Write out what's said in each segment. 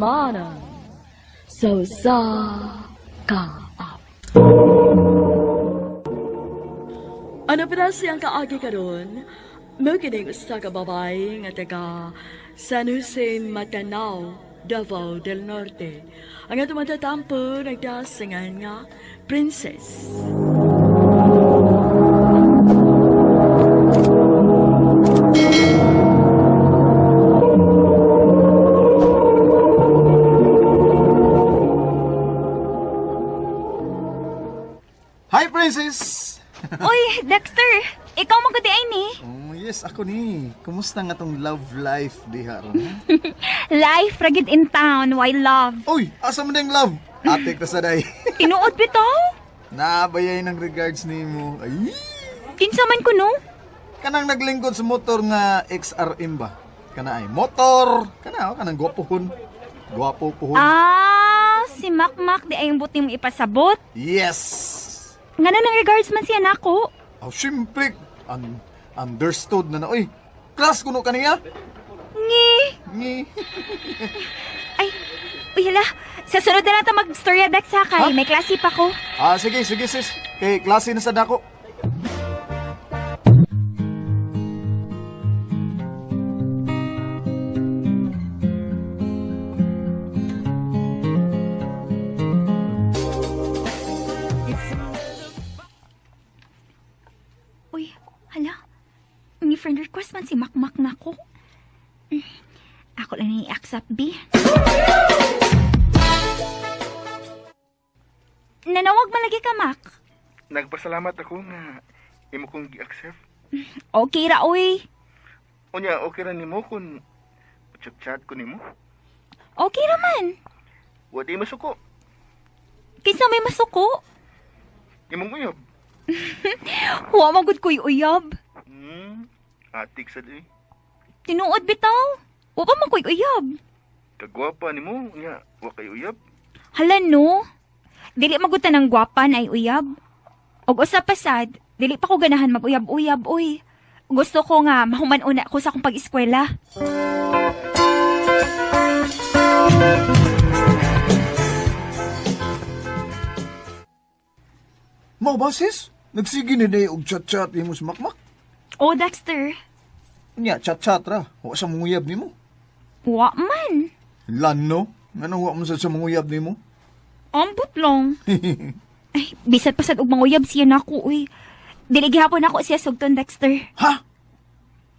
Mana so sa ka. Ano pa siyang kaagi karon? Mukining usa ka babae nga taga San Jose, Matanao, Davao del Norte. Ang atong matatampo nagdasingan nga Princess. Hi, Princess! Uy, Dexter! Ikaw magkadi ay ni. Oh, yes, ako ni. Kumusta nga tong love life, diha? Life, ragid in town, why love? Uy, asa mo na yung love? Ate ka sa day. Tinuod bitaw? Nabayay ng regards ni mo. Ay, Kinsa man ko no? kanang naglingkod sa motor nga XRM ba? Kana ay motor. Kanang gwapohon. Gwapo pohon. Ah, si Makmak di ayong buti mo ipasabot. Yes! Nga na ng regards man siya nako. Oh, syempre. Understood na na. Uy, class kuno kaniya? Ngi. Ngi. Ay, uy hala. Sa sunod na lang mag-storya Dex ha kay. Ha? May klase pa ko. Sige sis. Kay klase na sa dako. Uy, hala. Ni friend request man si Makmak nako. Ako lang i-accept B. Nanawag malagi ka, Mak. Nagpasalamat ako nga imo kong gi-accept. Okay ra, uy. Unya, okay ra nimo kung chat-chat ko nimo. Okay naman. Wadi masuko. Kinsa may masuko? Imong uyab. Huwag magod ko'y uyab. Atik sa di. Tinuod bitaw. Huwag pa mako'y uyab. Kagwapa nimo, unya, wa kay uyab. Hala no. Dili magutan ng gwapan ay uyab. Og usa pasad, dili pa ko ganahan mag-uyab-uyab, uy. Gusto ko nga mahuman una ko sa akong pag-eskwela. Mao ba sis? Nagsige na day og chat-chat nimo sa Makmak. Oh, Dexter. Nya, chat-chat ra. Wa sa manguyab nimo. Wa man. Lano? Ano wa mo sa manguyab nimo? Ambot lang. Ay, bisat pasad og manguyab siya nako, uy. Dili gihapon ako siya sugton, Dexter. Ha?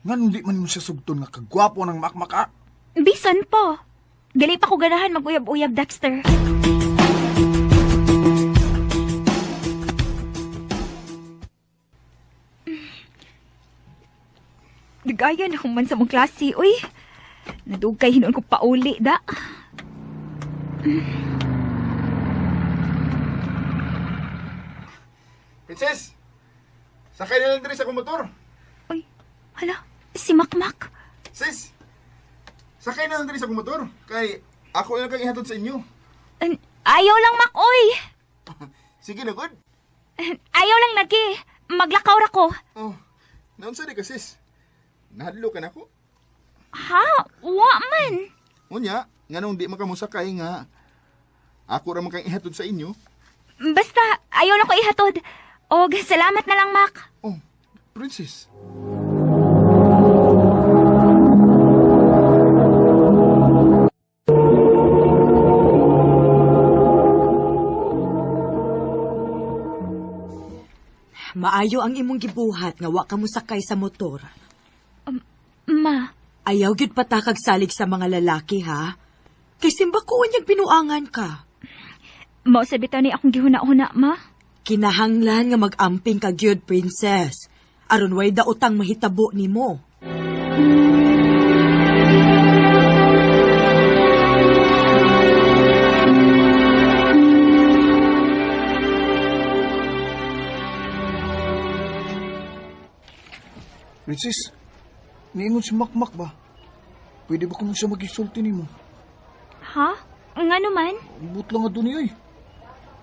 Nganong di man mo siya sugton nga kagwapo ng Makmak ah? Bisan pa. Dili pa ko ganahan mag-uyab-uyab, Dexter. Nagaya na man sa mong klase, uy. Nadugkay hinuon ko pauli, da. Princess! Sakay na lang diri sa akong motor. Uy, hala, si Makmak. Sis! Sakay na lang diri sa akong motor. Kay ako na kang ihatod sa inyo. Ayaw lang, Mak, uy. Sige na, good. Ayaw lang lagi. Maglakaw ra ko. Oh, naunsa di ka, sis? Nahadlo ka na ko? Ha? Wa man. Unya, nganong di makamusakay nga. Ako ra man kang ihatod sa inyo. Basta, ayaw lang ko ihatod. Og, salamat na lang, Mak. Oh, Princess. Maayo ang imong gibuhat nga wa ka mo sakay sa motor. Ma, Ayaw gyud patakag salig sa mga lalaki, ha? Kay simba ko unyag binuangan ka. mao sa bitaw ni akong gihuna-huna, ma. Kinahanglan nga mag-amping ka gyud, princess. Aron way daotang mahitabo nimo. Princess, niingon si Makmak ba? Pwede ba kung siya mag-isulti ni mo? Ha? Nga naman? But lang nga doon niya eh.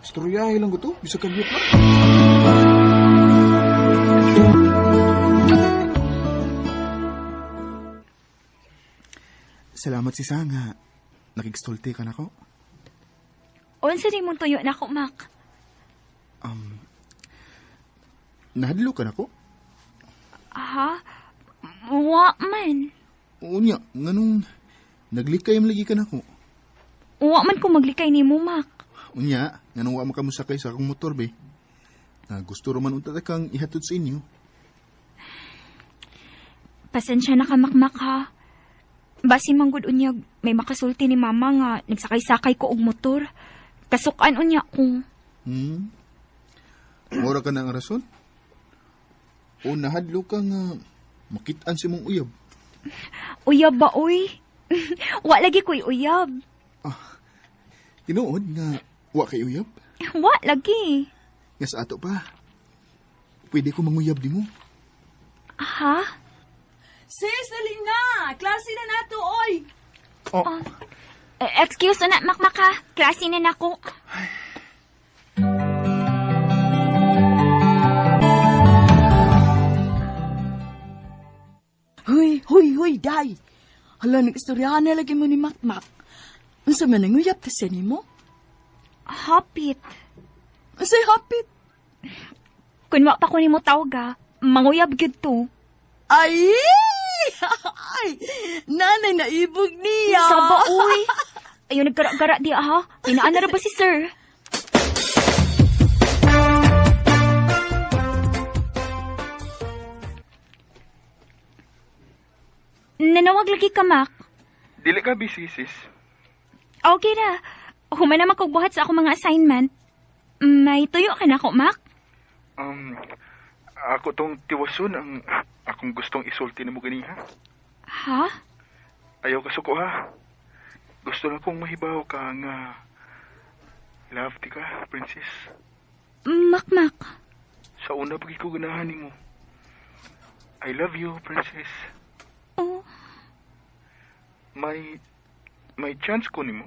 Istoryahe lang ko to, bisa kagyot lang. Salamat si Sanga. Nakigstolti ka na ko. Unsa di mong tuyo na ko, Mac? Nahadlo ka na ko? Ha? Wa man. Unya, nganong naglikay mo lagi ka na ko. Wa man ko maglikay ni mo, Mac. Unya, nganong wa makamusakay sa akong motor, be. Gusto raman unta kang ihatod sa inyo. Pasensya na ka, Mac, ha? Basi manggod unyag, may makasulti ni mama nga nagsakay-sakay ko og motor. Kasukan unya ko. Mura ka na ang rason? O nahadlo ka nga makitaan si mong uyab? Uyab ba, uy? Wa lagi ko'y uyab. Tinuod nga wa kay uyab? Wa lagi. Nga sa ato pa. Pwede ko manguyab di mo. Ha? Sis, dali na! Klase na nato, oy! Excuse na, Mac, ha? Klase na nako. Huy, day. Hala, nag-istoryahan na lagi mo ni Makmak. Unsa man ang uyap ta siya ni mo? Hapit. Unsay hapit? Kung wa pa ko ni mo tawga, manguyab gyud to. Ay! Ay! Nanay naibog niya! Saba, uy. Ayun, nagkara-gara di, ha? Pinaan na ba si sir? Nanawag lagi ka, Mac. Dili ka busy, sis. Okay na. Human na makagbuhat sa akong mga assignment. May tuyo ka na ako, Mac? Ako tong tiwason ang akong gustong isulti na mo ganiha. Ha? Ayaw ka suko, ha? Gusto na kong mahibaw ka nga love ti ka, princess. Mac. Sa una pag ko ganahan ni mo. I love you, princess. Oh. May chance ko ni mo.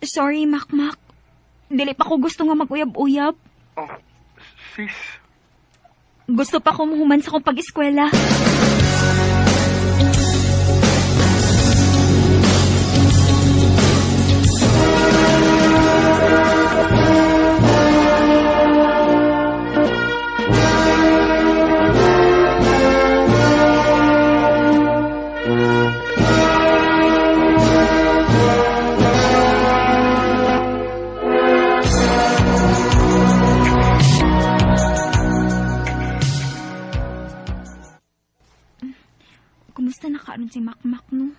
Sorry, Mac. Dili pa ko gusto nga mag-uyab-uyab. Oh, sis. Gusto pa ko mahuman sa kong pag-eskwela. Kumusta na karon si Mac, no?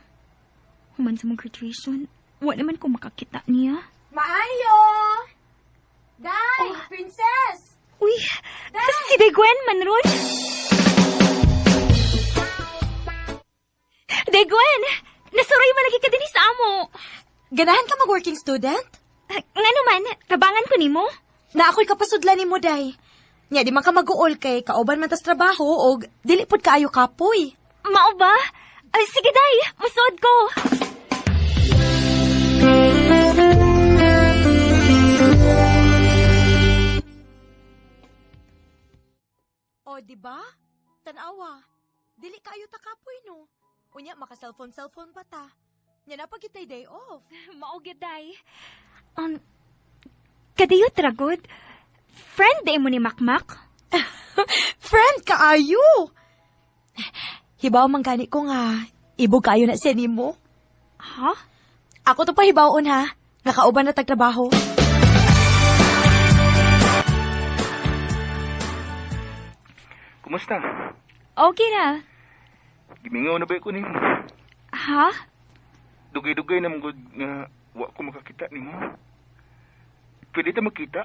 Human sa mong graduation, wala naman ko makakita niya. Maayo! Day! Princess! Uy, si Degwen man ron. Degwen! Nasuroy man lagi ka din sa amo. Ganahan ka mag-working student? Nga naman, kabangan ko nimo. Na ako'y kapasudlan ni mo, day. Nya, di man ka mag-uol kay kauban man tas trabaho o dili pod kaayo kapoy. Mao ba? Sige, day. Musod ko. O, di ba? Tanawa. Dili kaayo ta kapoy, no? Unya, maka-cellphone pa ta. Nya na pagitay day off. Mao gyud, day. Kadayo tragod. Friend day mo ni Makmak? Friend kaayo! Hibaw man gani ko nga, ibog kaayo na siya ni mo. Ha? Ako to pa hibawon ha, nakauban na tagtrabaho. Kumusta? Okay na. Gimingaw na ba ko nimo? Ha? Dugay-dugay na mong nga wa ko makakita nimo. Pwede ta magkita?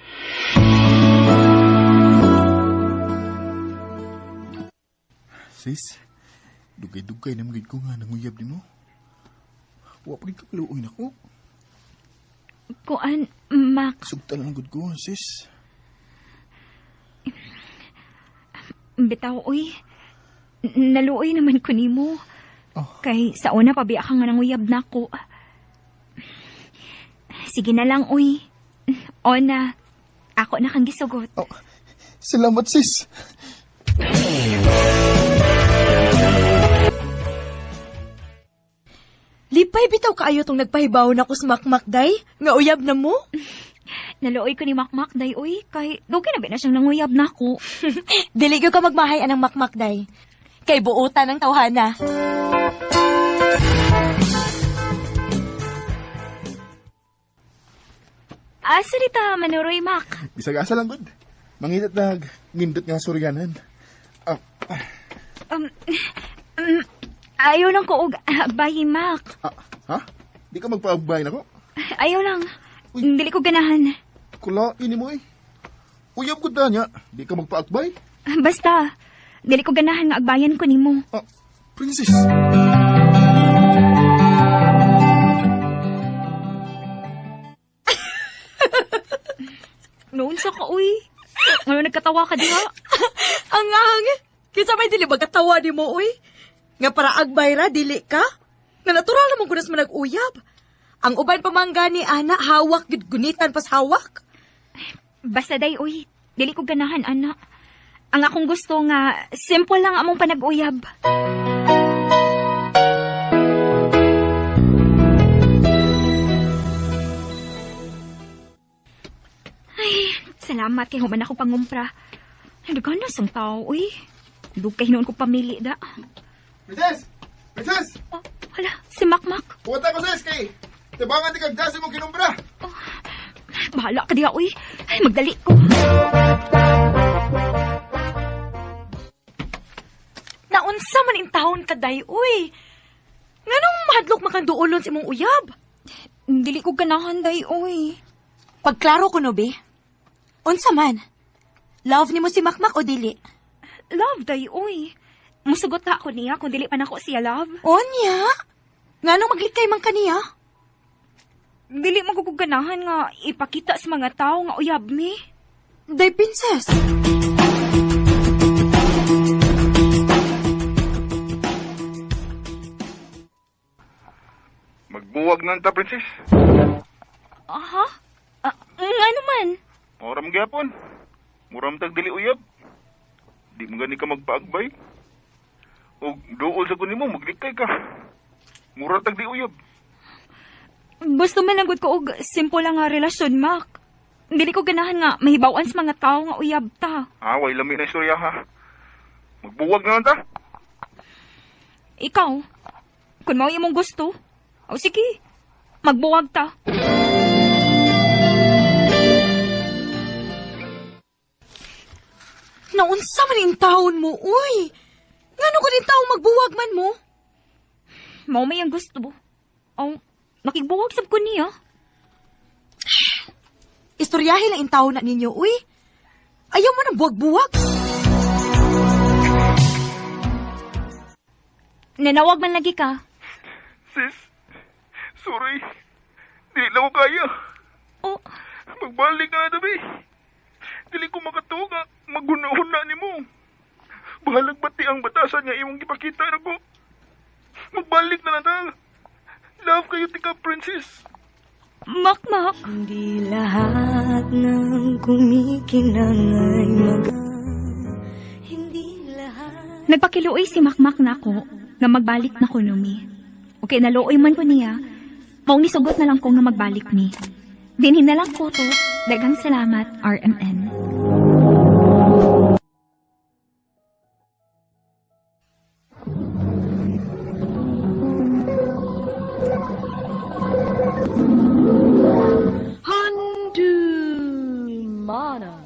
Sis, dugay-dugay na magiging ko nga nanguyab din mo. Wa pa ka kaluoy na ko. Kuan, Mac. Sugtal ang good ko, sis. Bitaw, uy. Naluoy naman ko nimo. Oh. Kay sa una pabiya ka nga nanguyab na ko. Sige na lang, uy. O na, ako na kang gisugot. Oh, salamat, sis. kaayo tong nagpahibaw na ko sa makmakday? Nga uyab na mo? Naluoy ko ni Makmak, day, uy. Kay, dugay na ba na siyang nanguyab na ako. Dili gyud ka magmahay anang makmakday. Kay buutan ng tawhana. Salita, manuroy, Mak. Bisag asa lang gud. Mangitat na ngindot nga suryanan. Ayaw lang ko og bayi, Mak. Ha? Di ka magpaagbay na ko? Ayaw lang. Dili ko ganahan. Kula, ini mo eh. Uyab gud na niya. Di ka magpaagbay? Basta, dili ko ganahan nga agbayan ko nimo. Princess. Noon sa ka, uy. Ngayon nagkatawa ka diha. Ang kinsa may dili magatawa ni mo uy? Nga para agbayra dili ka? Nga natural naman kunas man nag-uyab. Ang uban pamangga ni ana hawak gud gunitan pas hawak. Basta day, uy. Dili ko ganahan, ana. Ang akong gusto nga, simple lang among panag-uyab. Ay, salamat kay human ako pangumpra. Nagaganas ang tao, uy. Dugay noon ko pamili da. Princess! Princess! Oh, hala, si Makmak. Puwata ko sa SK. Tabangan di kag dasi mo kinumbra. Bahala ka diha, uy. Ay, magdali ko. Naunsa man in taon ka day uy. Nganong mahadlok makanduolon sa imong uyab? Dili ko ganahan, day, uy. Pagklaro ko no be. Unsa man? Love ni mo si Makmak o dili? Love, day, uy. Musugot na ako niya kung dili pa nako siya, love. Onya? Nganong maglikay man kaniya? Dili maguganahan nga ipakita sa mga tao nga uyab mi. Day princess. Magbuwag na ta, princess. Aha? Nga naman. Moram gyapon. Muram tag dili uyab. Di mo gani ka magpaagbay. O duol sa kunin mo, maglikay ka. Mura tag di uyab. Gusto man lang gud ko og simple lang nga relasyon, Mak. Dili ko ganahan nga mahibawan sa mga tao nga uyab ta. Way lami na istorya ha. Magbuwag na lang ta. Ikaw, kung mao imong gusto, o sige, magbuwag ta. Naunsa man in taon mo, uy. Ngano ka din tao magbuwag man mo? Mao may ang gusto. O, makigbuwag sab ko niya. Istoryahin lang in taon na ninyo, uy. Ayaw mo na buwag-buwag. Nanawag man lagi ka. Sis, sorry. Di na ko kaya. O, Magbalik ka na dabi. Dili ko makatuga. Maghuna-huna ni mo. Bahalag bati ang batasan nga imong gipakita na ko. Magbalik na lang ta. Love kayo tika, princess. Makmak. Hindi lahat ng kumikinang ay hindi lahat. Nagpakiluoy si Makmak na ako nga magbalik na ko numi. Okay, naluoy man ko niya. Maong nisugot na lang ko nga magbalik mi. Dinhin na lang ko to. Daghang salamat, RMN. Handu mana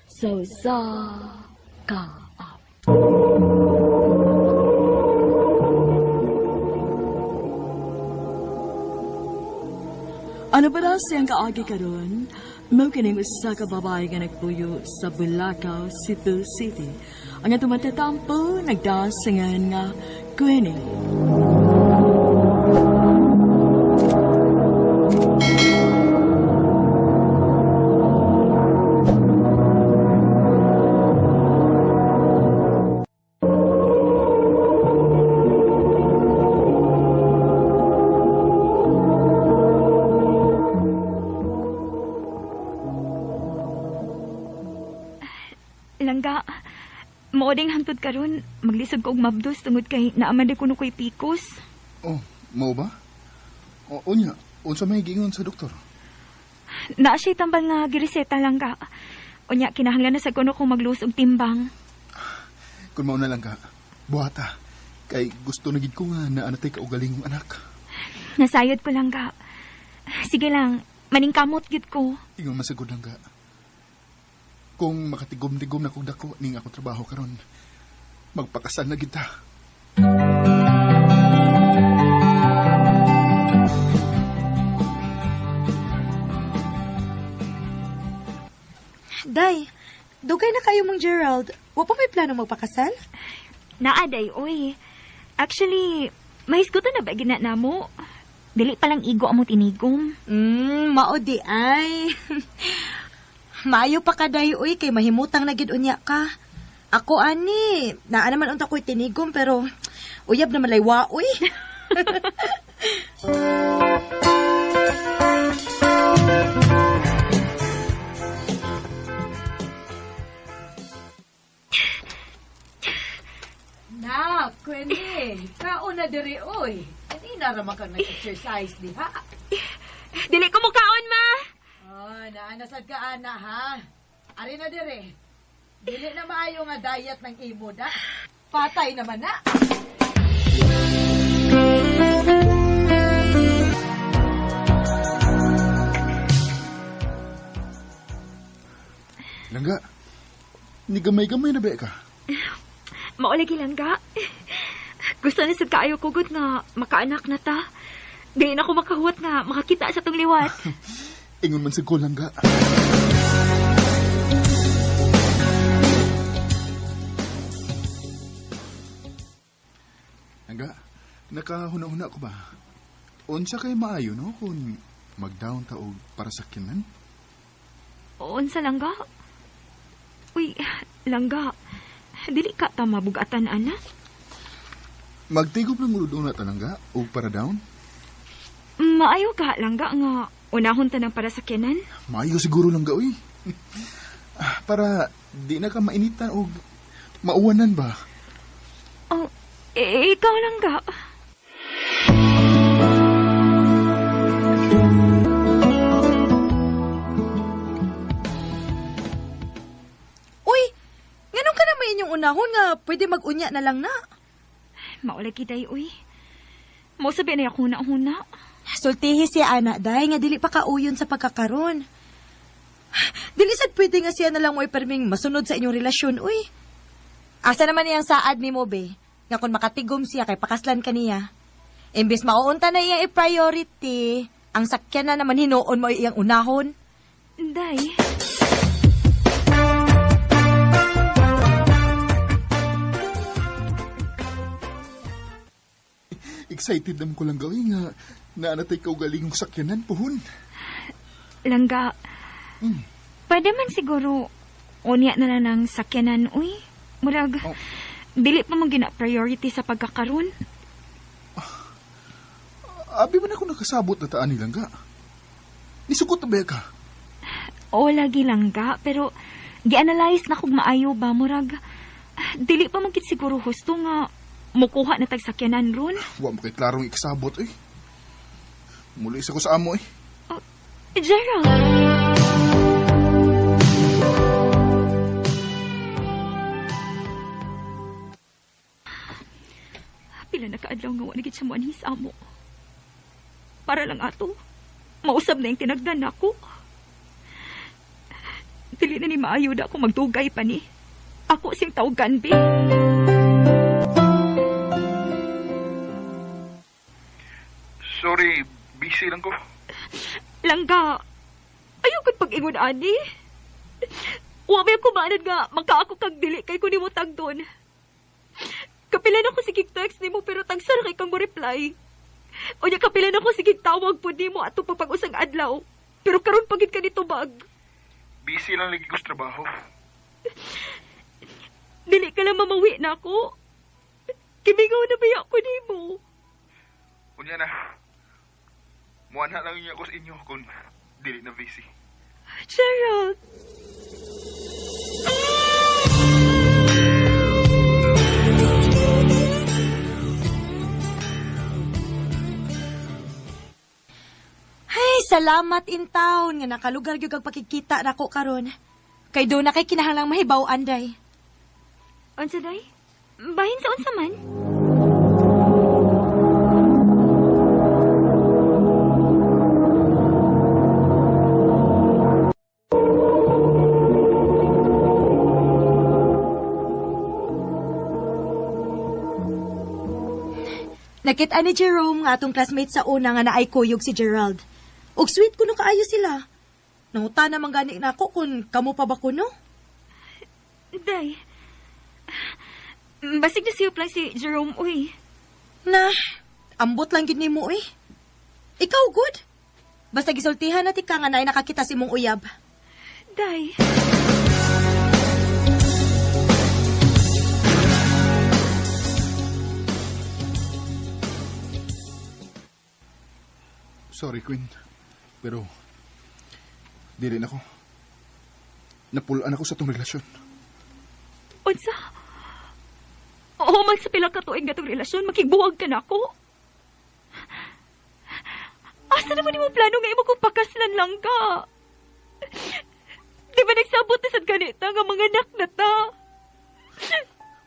so sa ka. Ano ba daw siyang kaagi karon? Mao kining usa ka babae nga nagpuyo sa Bulacau, Cebu City. Ang atong matatampo nagdasingan nga Queenie. Langga, maoding hangtod karon maglisod ko og mabdos tungod kay naaman di kuno ko'y pikos. Oh, mo ba? Unya, unsa may gingon sa doktor? Na siya tambal nga gireseta lang ka. Unya, kinahanglan na sa kuno kong magluos og timbang. Kung mauna lang ka, buhata. Kay gusto na gid ko nga na anatay ka ugaling ng anak. Nasayod ko lang ka. Sige lang, maningkamot gid ko. Ingon masagod lang ka. Kung makatigom-tigom na kong dako ning ako trabaho karon, magpakasal na kita. Day, dugay na kayo mong Gerald. Wa pa may plano magpakasal? Naaday, oy. Actually, mahisgutan na ba gina na mo? Dili palang igo amo tinigom. Mao di ay. Maayo pa ka day, uy, kay mahimutang na gid unya ka. Ako ani, naa naman unta ko'y tinigom pero uyab na malaywa, uy. Na, Queenie, kaon na diri, oy. Hindi na raman kang nag-exercise, di ha? Dili ko mukaon, ma! Oh, naanasad ka, ana, ha? Ari na diri. Dili na maayo nga diet ng imo, da. Patay naman na. Langga, ni gamay-gamay na ba ka? Maulagi lang ka. Gusto ni sad kaayo kugot nga makaanak na ta. Dili na ko makahuwat nga makakita sa tong liwat. Ingon man sa ko, Langga. Langga, nakahuna-huna ko ba? Unsa kay maayo, no? Kung mag-down ta og para sa kinan? Unsa lang ga? Uy, langga. Dili ka ta mabugatan, ana? Magtigop lang ulo doon na talangga o para down? Maayo ka, langga, nga unahon ta ng para sa kinan? Maayo siguro lang ga, uy. Para di na ka mainitan o mauwanan ba? Oh, ikaw langga. Uy, nganong ka naman inyong unahon nga pwede mag-unya na lang na? Maulagi day, uy. Mo sabi na ako na. Sultihi siya, ana, day, nga dili pa kauyon sa pagkakaroon. Dili sad pwede nga siya na lang mo iperming masunod sa inyong relasyon, uy. Asa naman niyang saad ni mo, be? Nga kung makatigom siya kay pakaslan ka niya. Imbis mauunta na iyang i-priority, ang sakyan na naman hinuon mo iyang unahon. Day. Excited naman ko lang gawin nga na anatay ka ugaling yung sakyanan, puhon. Langga. Pwede man siguro unya na lang ng sakyanan, uy. Murag, dili pa mong gina-priority sa pagkakaroon. Abi man ako nakasabot na taan nilang ga. Nisugot na ba ka? O, lagi langga. Pero, gi-analyze na kung maayo ba, murag. Dili pa mong kit siguro husto nga mukuha na tagsakyanan ron. Wa mo kay klarong ikasabot, eh. Muli isa ko sa amo, eh. Gerald! Pila na kaadlaw nga wanagit sa muanhis amo. Para lang ato, mausab na yung tinagdan ako. Dili na ni maayuda ako magdugay pa ni. Ako sing tawgan, be. Sorry, busy lang ko. Langga, ayokot pag-ingon, ani. Wabay ako maanad nga, makaako kag dili kay kunin mo tag doon. Kapilan ako sigig text ni mo pero tagsara kay kang mo reply. O niya kapilan ako sigig tawag po ni mo ato papag-usang adlaw. Pero karon pagit ka dito bag. Busy lang lagi ko sa trabaho. Dili ka lang mamawi na ako. Kimigaw na ba ako ni mo? Unya na. Muana lang niya ako sa inyo kung dili na busy. Gerald! Salamat in town nga nakalugar gyud kag pakikita nako karon. Kay do na kay kinahanglang mahibaw anday. Unsa day? Bahin sa unsa man? Nakita ni Jerome nga atong classmate sa una nga naay kuyog si Gerald. Ug sweet kuno kaayo sila. Nanguta naman gani nako kung kamo pa ba kuno? Day. Basig na siya lang si Jerome, uy. Na, ambot lang gid nimo eh. Ikaw good? Basta gisultihan natin ka nga naay nakakita si mong uyab. Day. Sorry, Queen. Pero, dili na ko. Napulaan ako sa tong relasyon. Unsa? Oo man sa pilang katuig nga tong relasyon, makigbuwag ka na ako. Asa naman mo plano nga imo kung pakaslan lang ka? Di ba nagsabot na sad ganita nga mga anak na ta?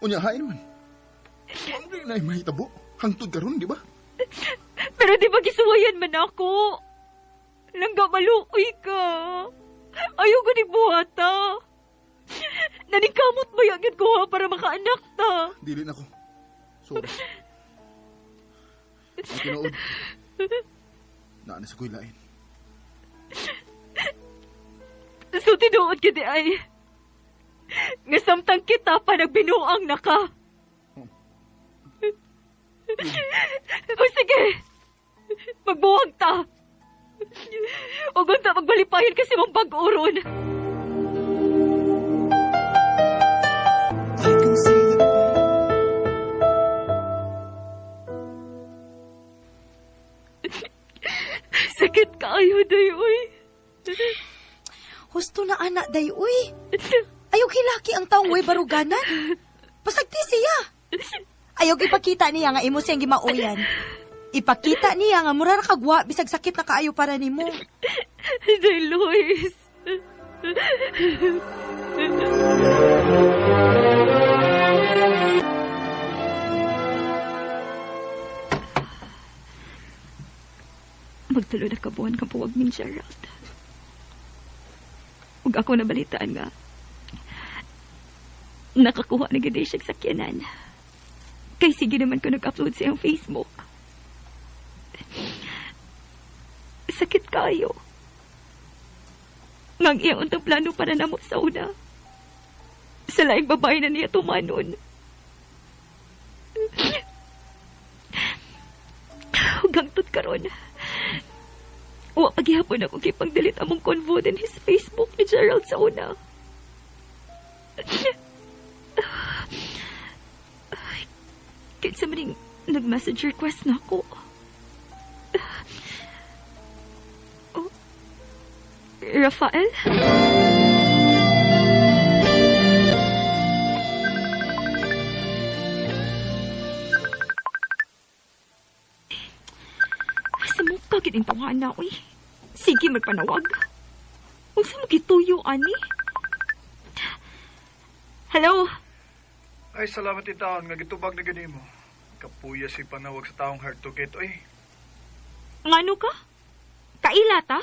Unya, hain man. Ang di na mahitabo. Hangtod karon, di ba? Pero di ba gisuwayan man ako? Langga maluoy ka. Ayaw ko ni buhata. Nanikamot mo yung ko ha para makaanak ta. Dili na ko. Sorry. Ang tinood. Naanas ako'y lain. So tinuod ka di ay. Nga samtang kita pa nagbinuang na ka. O sige. Magbuwag ta. O gunta magbalipayan kasi mong pag-uron. Sakit kaayo, day, uy. Husto na anak day uy. Ayaw hilaki ang taong way baruganan. Pasagti siya. Ayaw ipakita niya nga imo siyang gimauyan. Ipakita niya nga mura na kagwa bisag sakit na kaayo para nimo. Day, Luis. Magtulo na kabuhan kang puwag min, Gerald. Huwag ako nabalitaan nga. Nakakuha na ganda siya sakyanan. Kay sige naman ko nag-upload sa iyong Facebook. Sakit kayo. Ngang iyang untang plano para namo sa una. Sa laing babae na niya tumanon. Huwag tot karon. Wa paghihapon ako kay pagdalit among convo din his Facebook ni Gerald sa una. Kinsa maning nag-message request na ako. Oh, Rafael? Asa mo kagit ang tawahan na, uy? Sige, magpanawag. Huwag sa mo gituyo, ani? Hello? Ay, salamat itaon nga gitubag na gani mo. Kapuya si panawag sa taong hard to get, oy. Ngano ka? Kaila ta?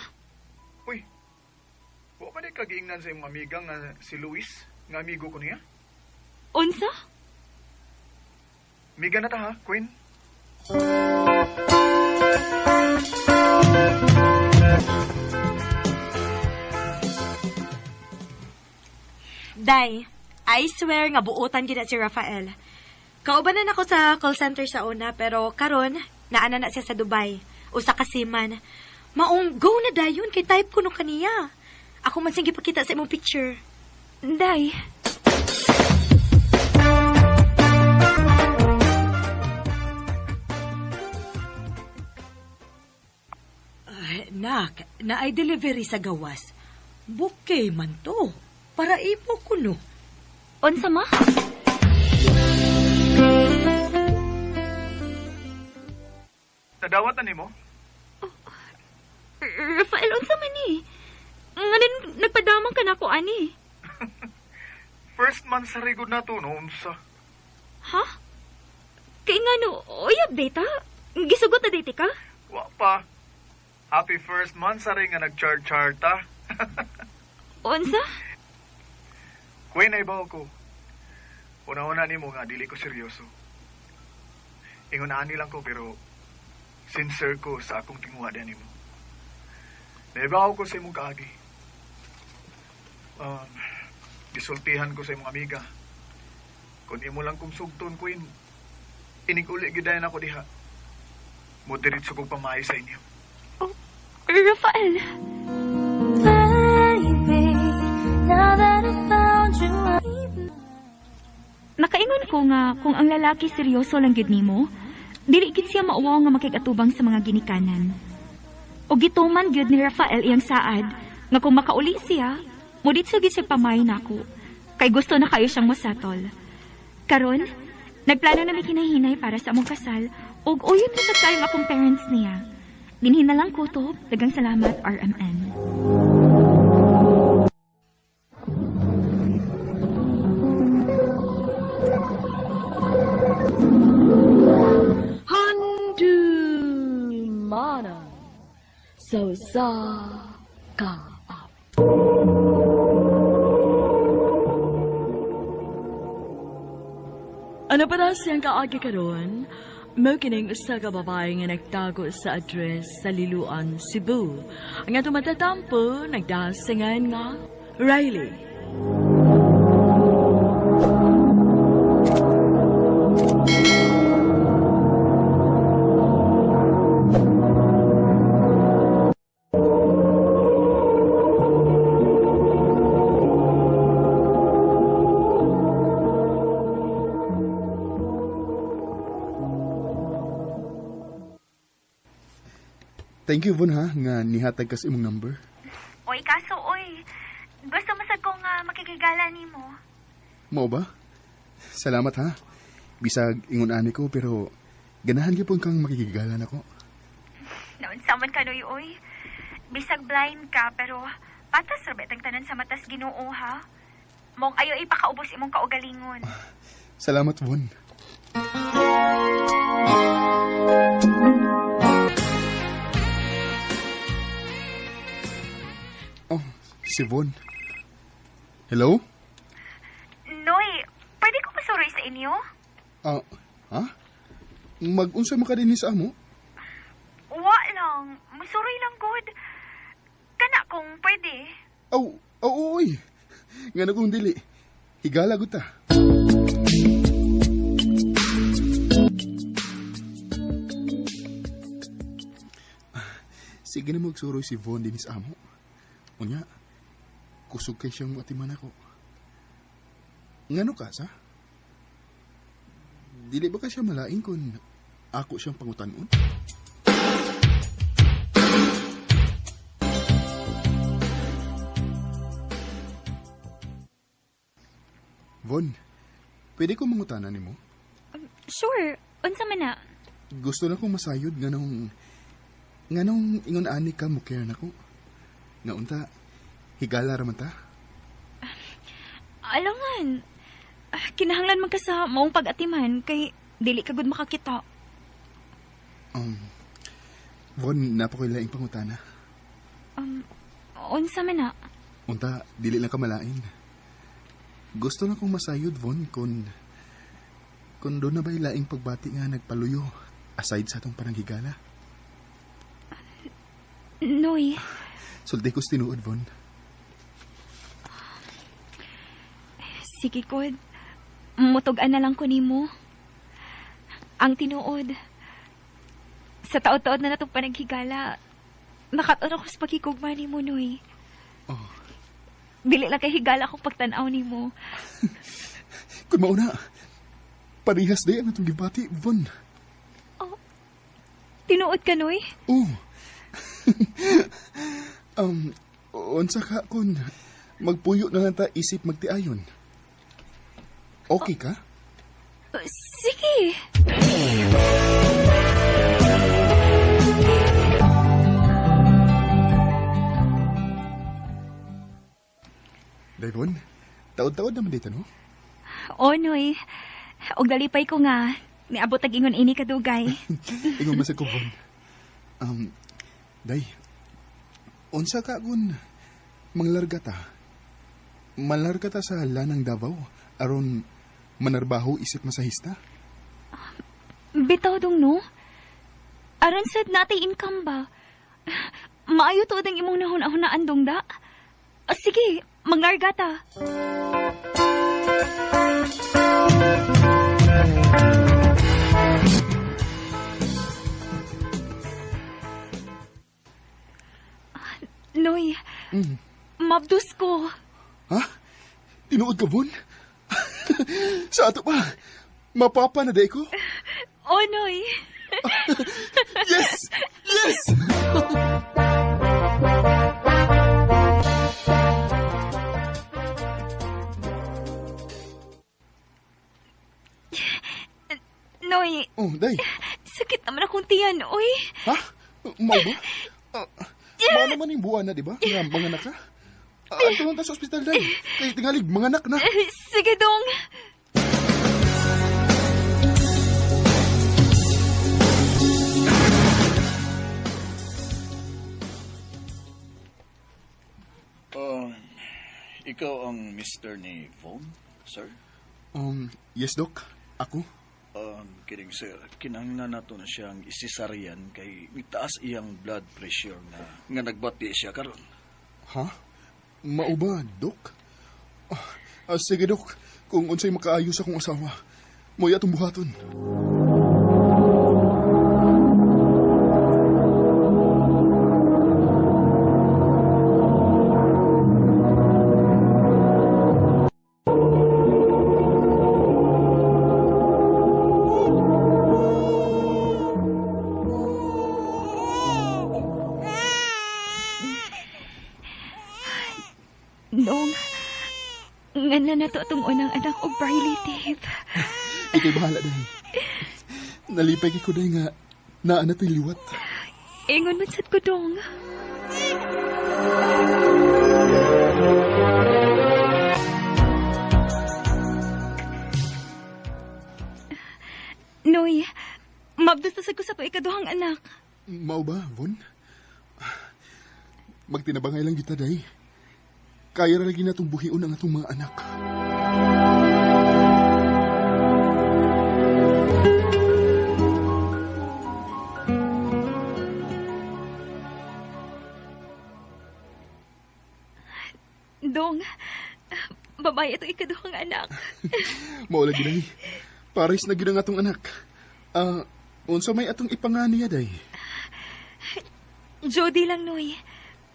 Uy, wa ba di kagiingnan sa imong amiga nga si Luis, nga amigo ko niya? Unsa? Miga na ta ha, Queen? Day, I swear nga buutan gina si Rafael. Kaubanan ako sa call center sa una, pero karon naana na siya sa Dubai. Usa ka siman. Maong go na dayon kay type ko no kaniya. Ako man sing gipakita sa imong picture. Day. Nak, naay delivery sa gawas. Bukay man to. Para ipo ko no. Unsa ma? Nadawat na nimo? Rafael, unsa man ni? Nganin, nagpadamang ka na ako, ani. First man sa rigod na to, no? Unsa? Ha? Kaya nga no, uyab data? Gisugot na date ka? Wa pa. Happy first month sa ring nga nag-chart-charta. Unsa? Kuya na ibaw ko. Una-una ni mo nga, dili ko seryoso. Ingunaan lang ko, pero sincere ko sa akong tinguha din mo. Naibaw ko sa imong kaagi. Gisultihan ko sa imong amiga. Kung imo lang kong sugton, Queen, iniguli gidayan ako diha. Moderit sa kong pamahay sa inyo. Oh, Rafael. Baby, now that I found you, Nakaingon ko nga kung ang lalaki seryoso lang gyud nimo, dili gid siya mauwaw nga makigatubang sa mga ginikanan. O gituman gyud ni Rafael iyang saad nga kung makauli siya, muditso gid siya pamay nako. Kay gusto na kayo siyang mosatol. Karon, nagplano na mi kinahinay para sa among kasal ug uyon na sa kayong akong parents niya. Dinhin na lang ko to. Dagang salamat, RMN. Handu mana so sa ka up. Ano pa na siyang kaagi karon? Mao kining usa ka babae nga nagtago sa address sa Liloan, Cebu. Ang ato matatampo nagdasingan nga Riley. Thank you, Von, ha, nga nihatag ka sa imong number. Oy, kaso, oy. Gusto mo sa kong makikigala ni mo. Mao ba? Salamat, ha. Bisag ingon ani ko, pero ganahan gyapon kang makikigalan ako. Naunsa man ka, oy. Bisag blind ka, pero patas rabet ang tanan sa matas Ginoo, ha? Mong ayo ipakaubos imong kaugalingon. Salamat, Von. Oh, si Von. Hello? Noy, pwede ko masuroy sa inyo? Ha? Mag-unsa man ka din sa amo? Wa lang. Masuroy lang, good. Kana kung pwede. Oy. Nga na kung dili. Higala ko ta. Sige na magsuroy si Von din sa amo. Unya, kusog kay siyang atiman ako. Ngano ka, sa? Dili ba ka siya malain kung ako siyang pangutanon? Von, pwede ko mangutanan ni mo? Sure. Unsa man na? Gusto na kong masayod nga nung ingon ani ka mo care na ko. Nga unta, higala raman ta? Alangan. Kinahanglan man ka sa maong pag-atiman kay dili ka gud makakita. Von, napakoy laing pangutana. Unsa man na? Unta, dili lang ka malain. Gusto na kong masayod, Von, kung doon na ba'y laing pagbati nga nagpaluyo aside sa atong pananghigala? Noy. Sulti ko tinuod, Von. Sige, Kod. Mutugan na lang ko nimo. Ang tinuod. Sa taod-taod na natong panaghigala, nakataon ako sa pagkikugma ni mo, Noy. Oh. Dili lang kay higala akong pagtanaw ni mo. Kung mauna, parihas day ang atong gibati, Von. Oh, tinuod ka, Noy? Oh. Unsa ka kung magpuyo na lang ta isip magtiayon? Okay ka? Sige. Taod-taod naman dito, no? O, Noy. Og dalipay ko nga. Niabot tag ingon ini kadugay. Ingon masag ko, Von. Day, unsa ka kung manglarga ta? Malarga ta sa lanang Davao, aron manarbaho isip masahista? Bitaw dong, no? Aron sad natay income ba? Maayo to ang imong nahuna-hunaan dong da. Sige, manglarga ta. Noy, mabdus ko. Ha? Tinuod ka, Von? Sa ato pa, mapapa na day ko? O, Noy. Yes! Yes! Noy, Oh, day. sakit naman akong tiyan, oy. Ha? Mau ba? Mao naman yung buwan na, di ba? Nga, mga anak ka? Ito lang ta sa ospital, day. Kaya tingalig, mga anak na. Sige dong. Ikaw ang Mr. ni Von, sir? Yes, Doc. Ako? Kidding, sir. Kinahanglan nato na siyang isisaryan kay itaas iyang blood pressure nga nagbati siya karon. Ha? Mao ba, Doc? Sige, Doc. Kung unsay makaayos akong asawa, mo'y atong buhaton. Dong, nga na to itong unang anak o relative. Ika'y bahala, day. Nalipay ko, day, nga naan na to'y liwat. Ingon man sad ko, dong. Noy, mabdos na sad ko sa to ikaduhang anak. Mao ba, Von? Magtinabangay lang kita, day. Kaya ra lagi natong buhion ang atong mga anak. Dong, babae ito ikaduhang anak. Mao lagi, day. Pares na gid ang atong anak. Unsa may atong ipangani, day? Jody lang, Noy.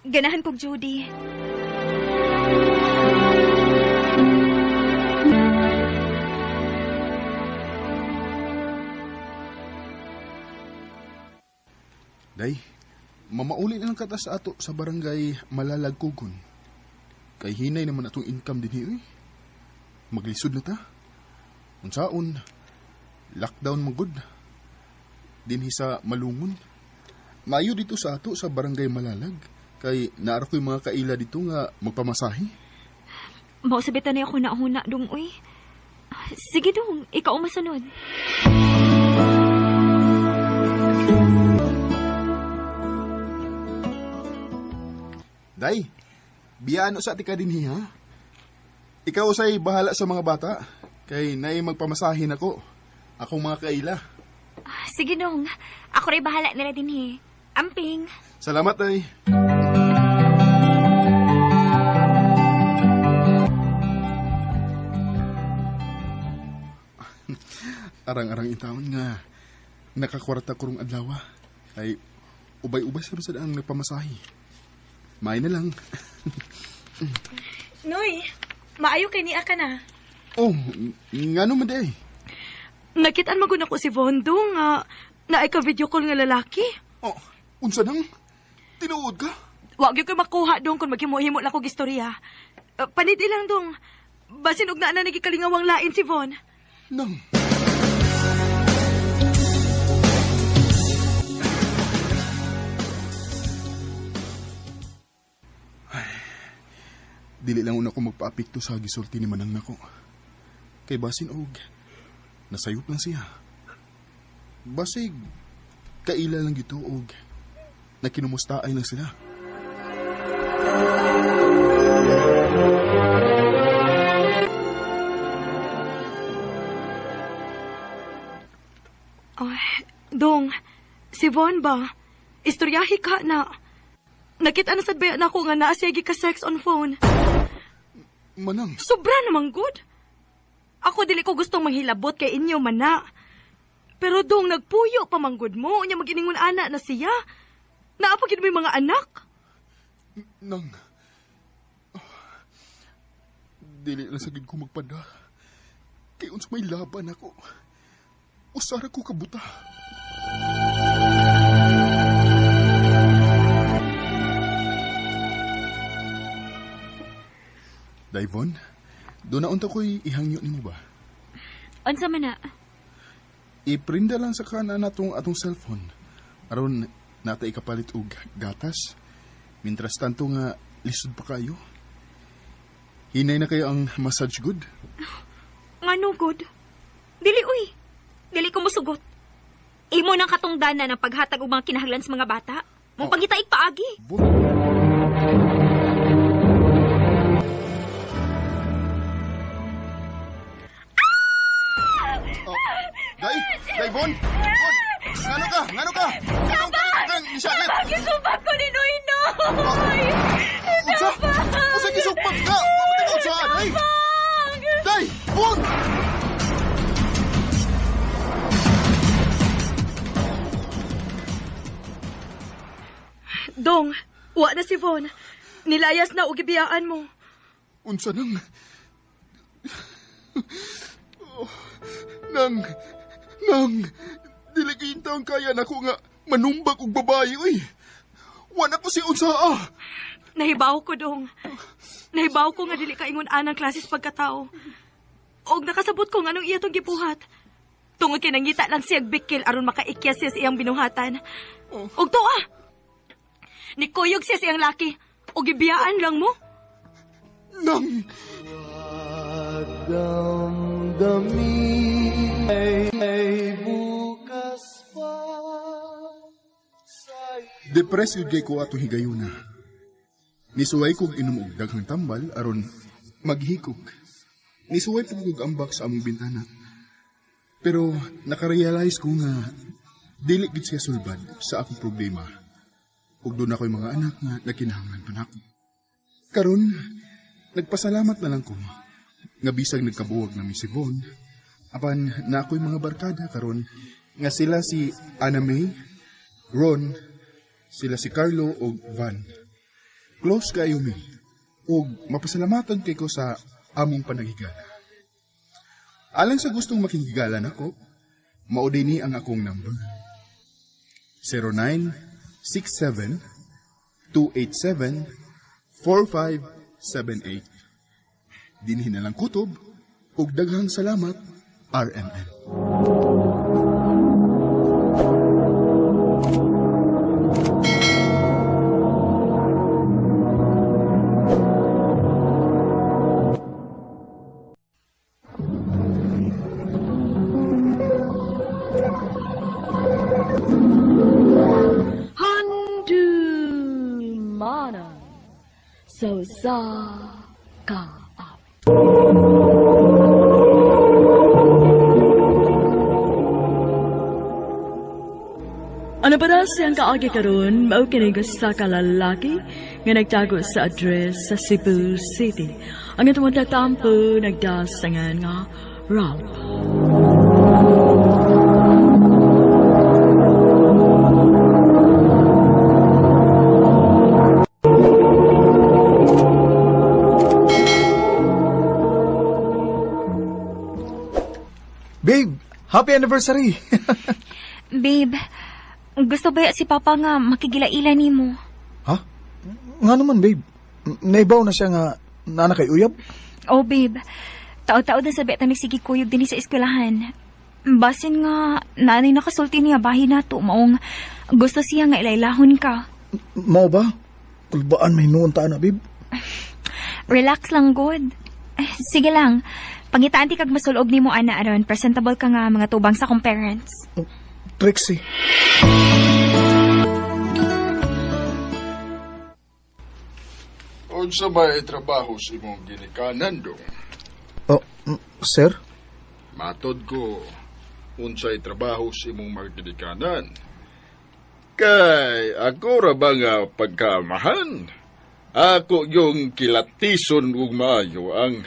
Ganahan kog Jody. Day, mamauli na lang kata sa ato sa barangay Malalagkugon. Kay hinay naman atong income din eh. Maglisod na ta. Unsaon, lockdown magod. Dinhi sa Malungon. Maayo dito sa ato sa barangay Malalag. Kay naara ko'y mga kaila dito nga magpamasahe. Mausabitan na ako nauna, dong, uy. Sige, dong. Ikaw ang masunod. Day, biyano sa atika din ha? Ikaw say bahala sa mga bata. Kay naay magpamasahin ako. Akong mga kaila. Sige, dong. Ako rin bahala nila din, Amping. Salamat, Day. Arang-arang intaon nga nakakwarta kurong adlaw. Ay ubay-ubay sa masad ang nagpamasahe. May na lang. Noy, maayo kay niya ka na. Oh, nga naman, Day. Nakitaan maguna ko si Vondo nga naay ka video call nga lalaki. Oh, unsa nang? Tinuod ka? Wag gyud ko makuha dong kung maghimo-himo lang kog istorya. Panidi lang dong. Basin og naa na nagikalingawang lain si Von. Nang. dili lang una ko magpaapekto sa gisulti ni manang nako. Kay basin og nasayop lang siya. Basig kaila lang gito og nakinumustaay lang sila. Dong, si Von ba? Istoryahi ka na. Nakita na sad bayan ako nga naa siya ka sex on phone. Manang, Sobra namang good. Ako dili ko gustong manghilabot kay inyo mana. Pero dong nagpuyo pa manggod mo, nya maginingon ana na siya. Naapagid mo yung mga anak. nang dili lang sagid ko magpada. Kay unsa may laban ako. Usara ko kabuta. Dayvon, doon na unta ko'y ihangyo ni mo ba? Unsa man na? Iprinda lang sa kana natong atong cellphone. Aron nata ikapalit og gatas. Mintras tanto nga lisod pa kayo. Hinay na kayo ang massage good? Ngano good? Dili uy. Dili ko musugot. Imo nang katungdanan ng paghatag og mga kinahanglan sa mga bata. Mong pangitaig paagi. Dayvon! Ngano ka? Ngano ka? Ngano ka? Nisakit! Gisubak ko ni Noy! Unsa? Unsa gisugpag ka? Mamatay ka unsa? Day! Day! Bon! Dong, wa na si Von. Nilayas na og gibiyaan mo. Unsa nang... Nang... Dili kinta ang kaya nako nga manumbag og babae, uy. Wala ko si unsa Nahibaw ko, Dong. Nahibaw ko nga dili ka ingon anang klases pagkatao. Og nakasabot ko nga anong iya tong gibuhat. Tungod kay nangita lang siyag bikil aron makaikyas siya sa iyang binuhatan. Og to nikuyog siya sa iyang laki. Og gibiyaan lang mo. Nang... Depress yun kay ko ato higayuna. Nisuway kong inom og daghang tambal aron maghikog. Nisuway kong ambak sa among bintana. Pero nakarealize ko nga dili gid siya sulbad sa akong problema. Ug doon ako'y mga anak nga nakinahanglan pa nako. Karon nagpasalamat na lang ko nga bisag nagkabuwag na si Von. Apan na ako'y mga barkada karon nga sila si Anna May, Ron, sila si Carlo o Van. Close kayo mi. O mapasalamatan kay ko sa among panagigala. Alang sa gustong makigigalan ako, mauday ni ang akong number. 0967-287-4578. Dinhin na lang kutob, ug daghang salamat, RMN. So sa ka. Ano para siyang kaagi karon mao kini sa kalalaki nga nagtago sa address sa Cebu City. Ang itong tatampo nagdasangan nga Ralph. Babe, happy anniversary! Babe, gusto ba si Papa nga makigila-ila ni mo? Ha? Nga naman, babe. Naibaw na siya nga nana kay uyab? Oh, babe. Tao-tao din sabi at sige kuyog din sa eskwelahan. Basin nga, nanay nakasulti niya bahay na to. Maong gusto siya nga ilailahon ka. Mao ba? Kulbaan may noon ta na, babe? Relax lang, good. Sige lang. Pangitaan ti kag masulog ni mo, ana, aron. Presentable ka nga mga tubang sa kong parents. Trixie. Unsa ba trabaho sa imong ginikanan dong? Oh, sir? Matod ko, unsay trabaho sa imong mga ginikanan. Kay ako ra ba nga pagkaamahan? Ako yung kilatison ug maayo ang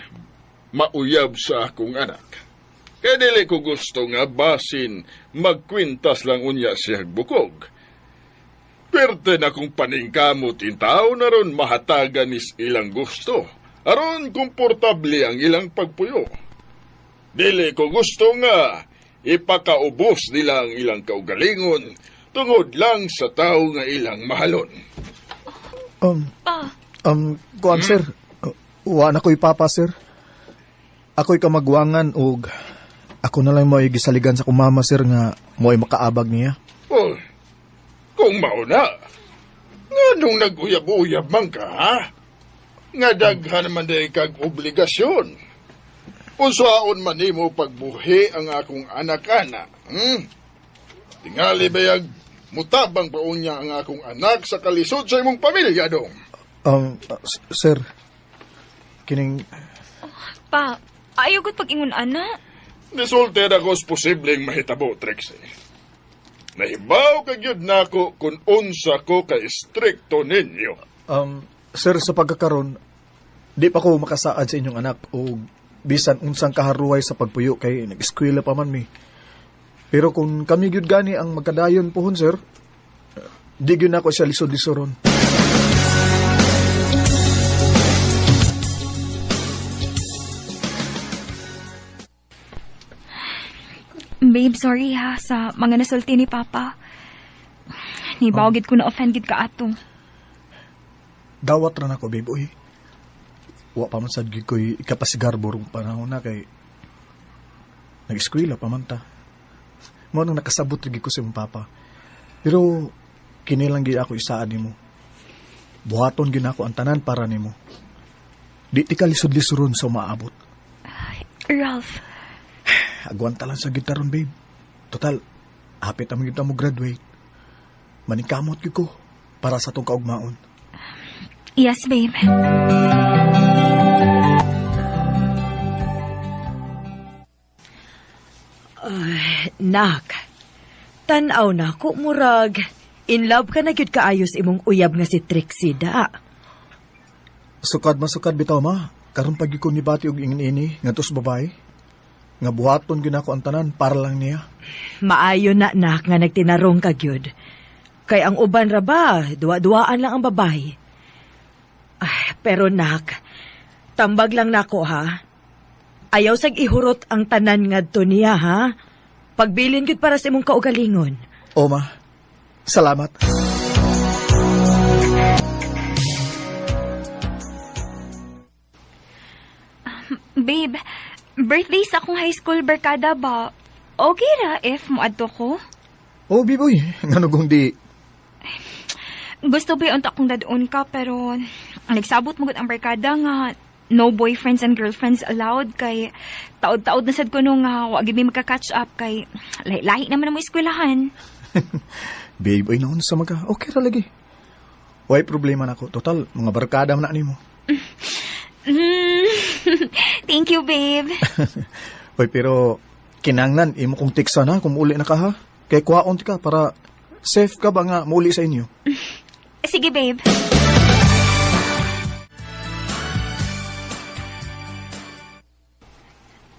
mauyab sa akong anak. Kaya dili ko gusto nga basin magkwintas lang unya siya bukog. Perte na kung paningkamot in tao na ron mahatagan is ilang gusto. Aron komportable ang ilang pagpuyo. Dili ko gusto nga ipakaubos nila ang ilang kaugalingon tungod lang sa tao nga ilang mahalon. Kuan sir, wa na ko'y papa sir. Ako'y kamagwangan og ako na lang mo'y gisaligan sa kumama sir nga mo'y makaabag niya. Oh, kung mauna, nga nung nag-uyab-uyab man ka, ha? Nga daghan naman day kag obligasyon. Unsaon man nimo pagbuhi ang akong anak-anak, Tingali bayag mutabang pa unya ang akong anak sa kalisod sa imong pamilya dong. Sir, kining... Pa, ayaw gud pag-ingon, ana. Nisulted ako sa posibleng mahitabo, Trixie. Nahibaw kagyud nako kung unsa ko ka stricto ninyo. Sir, sa pagkakaroon, di pa ko makasaad sa inyong anak o bisan unsang kaharuhay sa pagpuyo kay nag-eskwela pa man mi. Pero kung kami gyud gani ang magkadayon pohon, sir, di gyud nako siya lisod-lisoron. Babe, sorry ha sa mga nasulti ni Papa. Nibawagid ko na offended ka ato. Dawat ra nako, babe, uy. Wa pa man sad gyud ko'y ikapasigar burong panahon na kay nag-eskwela pa man ta. Mao nang nakasabot lagi ko sa imong papa. Pero kinilang gyud ako isaad nimo. Buhaton gyud ako ang tanan para nimo. Di ti ka lisod-lisoron sa maabot. Ralph, Agwanta lang sa gitaron, babe. Total, hapit ang kita mo graduate. Maningkamot gyud ko para sa tong kaugmaon. yes, babe. Nak, tanaw na ko murag. In love ka na gyud kaayos imong uyab nga si Trixie da. Sukad masukad bitaw ma. Karon pag ko ni bati og ingin-ini ngadto sa babae. Nga buhaton gyud ako ang tanan para lang niya. Maayo na nak nga nagtinarong ka gyud. Kay ang uban ra ba, duwa-duwaan lang ang babae. Pero nak, tambag lang nako ha. Ayaw sag ihurot ang tanan ngadto niya ha. Pagbilin gyud para sa imong kaugalingon. O ma, salamat. Babe, birthday sa akong high school barkada ba? Okay ra if muadto ko? O biboy, ngano kung di. Gusto ba yung akong dadoon ka pero nagsabot mo gud ang barkada nga no boyfriends and girlfriends allowed kay taod-taod na sad ko nung wa gid mi magka-catch up kay lahi naman mo eskwelahan. Babe, ay naon sa maga. Okay ra lagi. Way problema nako. Total, mga barkada man na nimo. Thank you, babe. Hoy, pero kinanglan imo kong tiksa na kung uli na ka ha. Kay kuhaon ti ka para safe ka ba nga muli sa inyo. Sige, babe.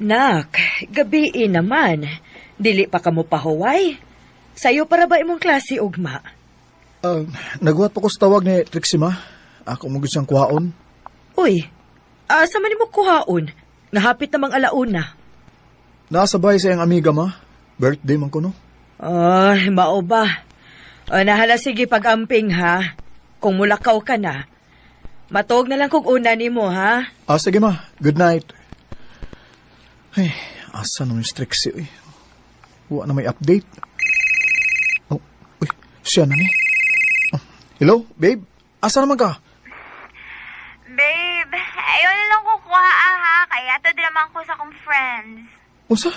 Nak, gabi naman. Dili pa kamo pahuway. Sayo para ba imong klase ugma? Nagwat pa ko sa tawag ni Trixie ma. Ako mo gusto siyang kuhaon. Uy, asa man mo kuhaon? Nahapit namang alauna. Nasa bahay sa iyang amiga ma. Birthday man ko no. Ay, mao ba? Nahala sige pag-amping ha. Kung mulakaw ka na. Matog na lang kung una ni mo ha. Sige ma, good night. Ay, asa nung Trixie eh. Huwag na may update. Oh, uy, siya na ni. Hello, babe? Asa naman ka? Babe, I Unsa?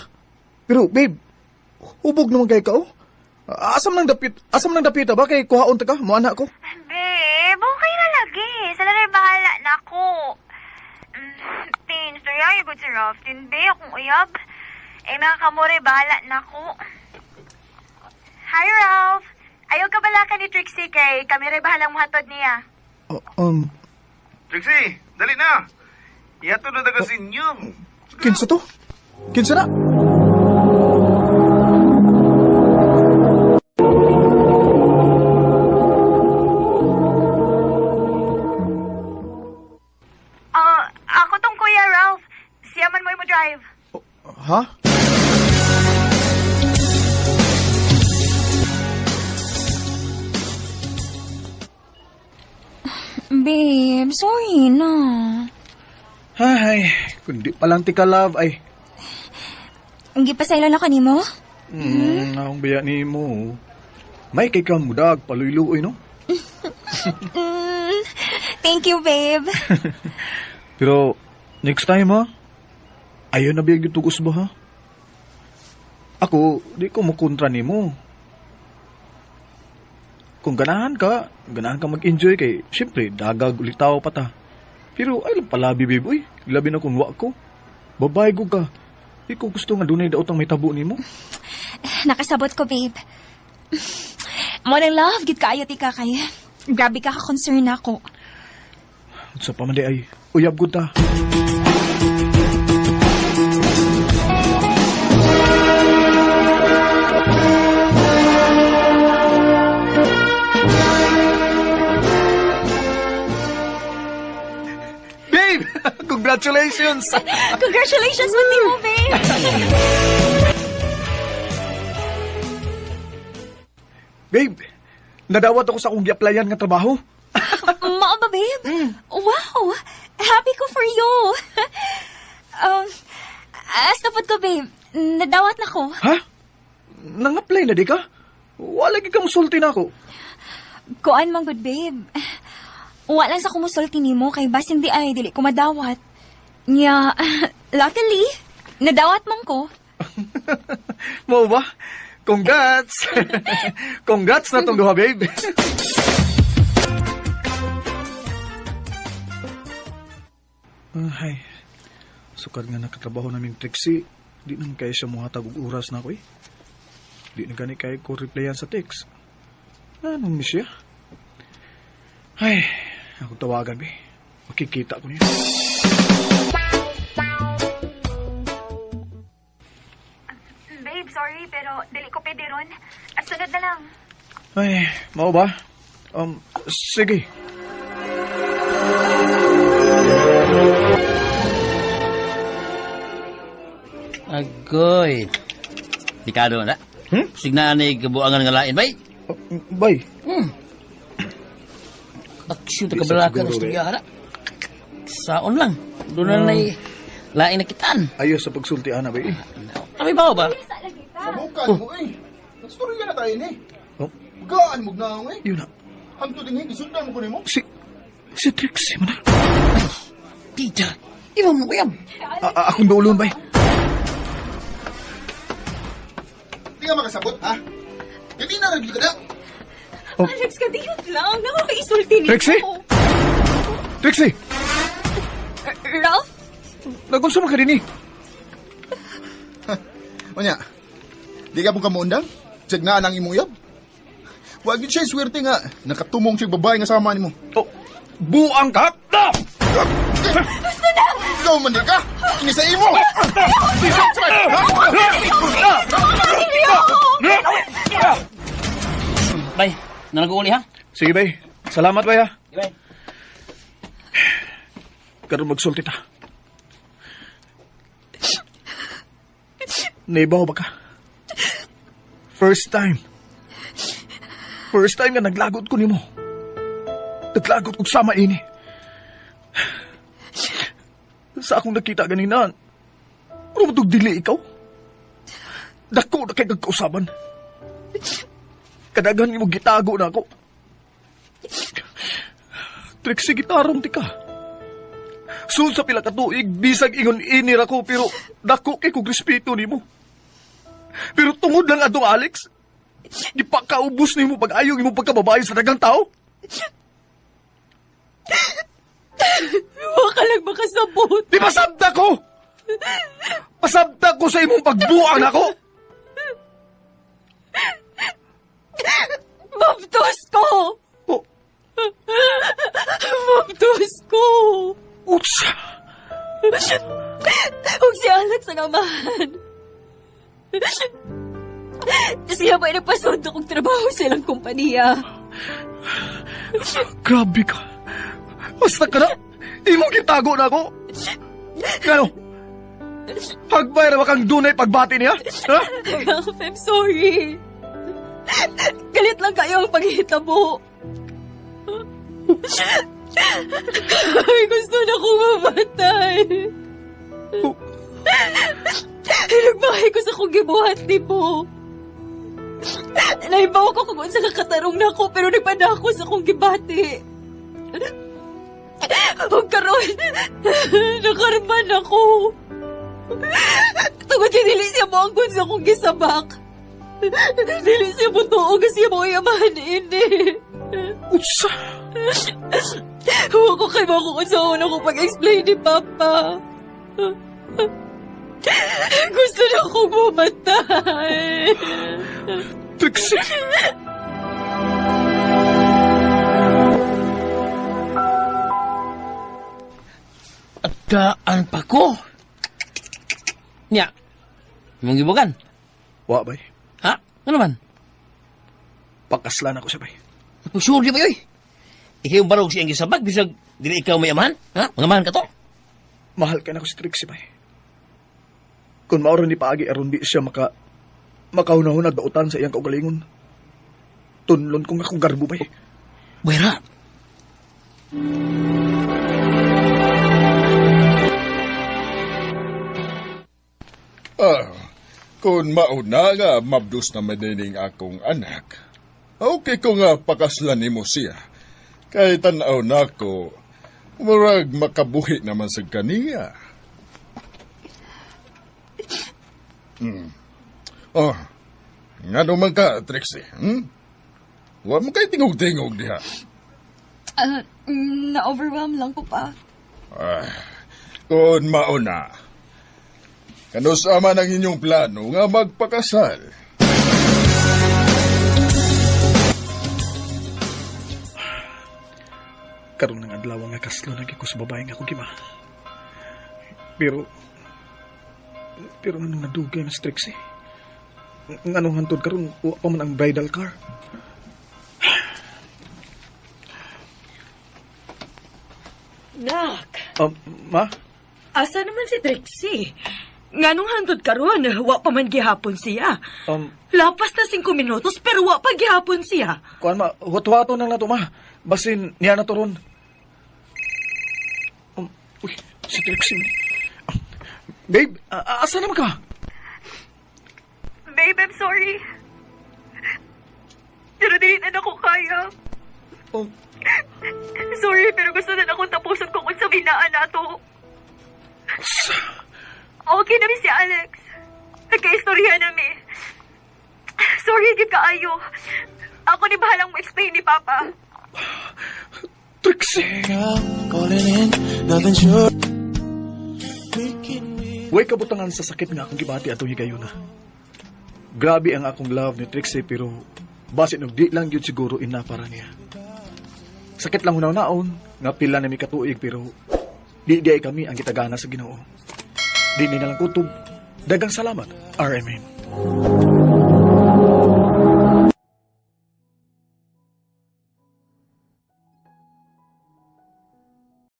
Pero, babe, hubog naman kay ka, oh. Asam nang dapit ba kay kuhaon ta ka, mo anak ko? Babe, okay na lagi. Salaray bahala na ako. Tin, sorry, good si Ralph. Tin, be, akong uyab. Mga kamore, bahala na ako. Hi, Ralph. Ayaw ka bala ka ni Trixie kay kami rin bahalang muhatod niya. Trixie, dali na. Iyato na daga sinyong. Kinsa to? Kinsa na? Ako tong Kuya Ralph. Siyaman mo mo drive. Ha? Babe, sorry na. Ay, kundi palang tika love, ay. Ang gipasaylo na ka ni mo? Ang biya ni mo. May kay kang mudag, paluyluoy, no? Thank you, babe. Pero, next time, ha? Ayaw na biyag ditugos ba, ha? Ako, di ko makontra ni mo. Kung ganahan ka mag-enjoy kay, siyempre, dagag ulit tao pa ta. Pero, ay lang pala, bibiboy. Labi na kung wak ko. Babae ko ka. Di ko gusto nga dunay daot ang may tabo ni mo. Nakasabot ko, babe. Mo nang love, gid kaayo ti ka kay. Grabe ka concern ako. Sa pamandi ay, uyab ko ta. Babe! Congratulations! Congratulations with mo, babe! Babe, nadawat ako sa akong gi-applyan nga trabaho. Mao ba, babe? Wow! Happy ko for you! Astapod ko, babe. Nadawat na ko. Ha? Nang-apply na di ka? Wala gi ka musulti na ako. Kuan man good, babe. Wala sa kumusulti nimo kay bas hindi ay dili ko madawat. Nya, luckily, nadawat man ko. Mo ba? Congrats! Congrats na tong duha, babe. Ay, sukad nga nakatrabaho naming Trixie. Di naman kaya siya muhatag og oras na ako eh. Di na gani kaya ko replyan sa text. Anong miss siya? Ay, ako tawagan, be. Makikita ko niya. Babe, sorry, pero dili ko pwede ron. At sunod na lang. Ay, mau ba? Sige. Agoy. Dikado na. Signaan na kabuangan nga lain, bay. Bay. Aksyon ta kabalakan sa tiyara. Saon lang. Doon na lain na kitaan. Ayos sa pagsulti, ana, bay. Kami ba ba? Sabukan mo eh. Nagstorya na tayo ni. Oh? Gaan mo na ako eh. Yun na. Hanto din eh, isundan mo ko ni mo. Si Trixie mo na. Tita, iba mo kuyam. Akong doulon, bay. Di ka makasabot, ha? Hindi na rin ka na. Oh. Alex, kadiyot lang. Nakakaisulti nito. Trixie? Trixie! Ralph? Nagunsa man ka din eh. Onya, di ka mong kamuundang? Signaan ang imong yab? Huwag yun siya swerte nga. Nakatumong siya babae nga sama ni mo. Oh, buang ka! No! Gusto na! Ikaw man ka! Ini sa imo! Bay, nanaguuli ha? Sige, bay. Salamat, bay, ha? Bay. Karoon magsulti ta. Naibaw ba ka? First time nga naglagot ko ni mo. Naglagot ko sama ini. Sa akong nakita ganina, ano matug dili ikaw? Dako na kay kagkausaban. Kadagan mo gitago na ako. Trixie, gitarong ti ka. Sul sa pila ka tuig, bisag ingon inira ko, pero dako kay kong respeto nimo. Pero tungod lang adong Alex, ipakaubos nimo pag-ayaw imo pagkababae sa dagang tao. Huwag ka lang makasabot. Di pasabda ko! Pasabda ko sa imong pagbuang ako! Mabtos ko! Oh, Mabtos ko! utsa! Huwag si Alex ang amahan. Siya ba'y nagpasundo kong trabaho sa ilang kumpanya? Grabe ka. Basta ka na. Imong gitago na ako. Ano? Hagbay na ba kang dunay pagbati niya? Ha? Ralph, I'm sorry. Galit lang kayo ang paghihitabo. Ay, gusto na kong mamatay. Nagbahay ko sa kong gibuhat ni mo. Naibaw ko kung sa kakatarong na ako, pero nagpadako sa kong gibati. Huwag karoon, nakarman ako. Tungod yung dili siya mo ang sa kong gisabak. Dili siya mo tuog siya mo yamahan ini. Utsa! Huwag ko kayo kung sa una ko pag-explain ni Papa. Gusto na akong mamatay. Trixie! Agkaan pa ko. Nya, mong gibugan? Wa, bay. Ha? Ano man? Pakaslan ako siya, bay. Sure di ba yoy? Ikaw yung barog siyang gisabag, bisag dili ikaw may amahan? Ha? Mga amahan ka to? Mahal ka na ko si Trixie, bay. Kung mauro ni paagi aron di siya makaunahon nagdautan sa iyang kaugalingon. Tunlon kong akong garbo, bay. Buwera. Kung mauna nga mabdus na madining akong anak, okay ko nga pakaslan nimo siya. Kay tanaw na ko, murag makabuhi naman sa kaniya. Oh, nga naman ka, Trixie. Huwag mo kayo tingog-tingog diha. Na-overwhelm lang ko pa. Kung mauna, kanusama ng inyong plano nga magpakasal. Karoon ng adlaw nga kaslo lagi ko sa babae nga ako gima. Pero anong nadugay na si Trixie? Anong hantod karon wa pa man ang bridal car? Nak, Ma? asa naman si Trixie? Nganong hantod karon, wa pa man gihapon siya. Lapas na 5 minutos pero wa pa gihapon siya. Kuan ma, huwat-huwato nang nato ma. Basin niya na to ron. Uy, si Trixie. Babe, asa naman ka? Babe, I'm sorry. Pero dili na ako kaya. Oh, Sorry, pero gusto na akong tapusan kung unsa binaan nato. Okay na si Alex. Nagka-istorya nami. Sorry, gid kaayo. Ako ni bahalang mo explain ni Papa. Trixie! Way kabutangan sa sakit nga akong gibati atong higayuna. Grabe ang akong love ni Trixie pero base no di lang yun siguro ina para niya. Sakit lang hunaw-naon, nga pila na mi katuig pero di ay kami ang gitagana sa Ginoo. Di ni nalang kutob. Dagang salamat, RMN.